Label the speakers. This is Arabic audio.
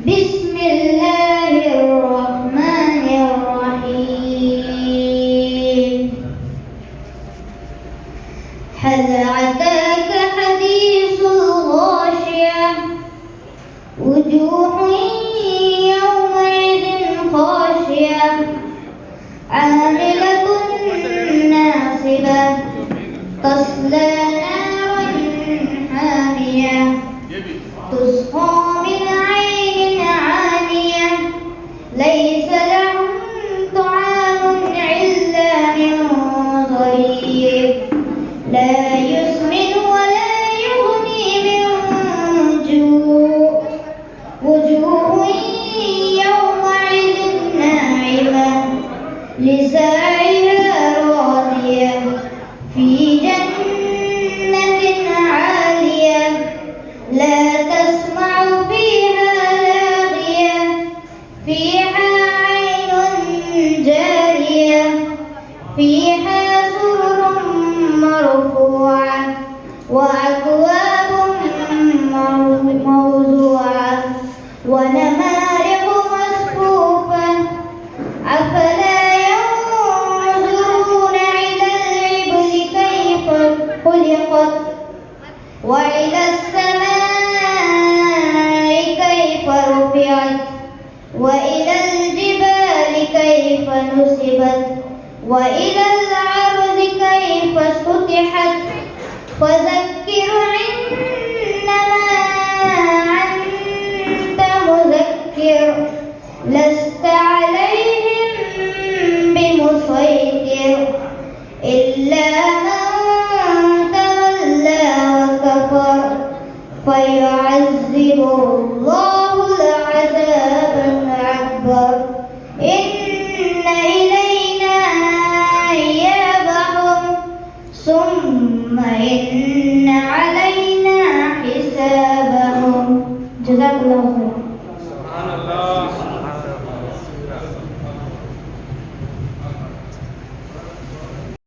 Speaker 1: بسم الله الرحمن الرحيم هل أتاك حديث الغاشية وجوه يومئذ خاشية عاملة ناصبة تصلى نارا حامية تسقى من عين عانية ليس لهم طعام إلا من ضريع لا يسمن ولا يغني من جوع وجوه يومئذ ناعمة لسعيها راضية في جنة عالية لا تسمع فيها لاغية فيها عين جارية فيها سرر مرفوعة وأكواب موضوعة ونمارق مصفوفة أفلا ينظرون إلى الإبل كيف خلقت وإلى السماء كيف رفعت وإلى الجبال كيف نصبت وإلى الأرض كيف سطحت فذكر إنما أنت مذكر لست عليهم بمسيطر إلا من تولى وكفر فيعذبه الله العذاب الأكبر إن إلينا إيابهم ثم إن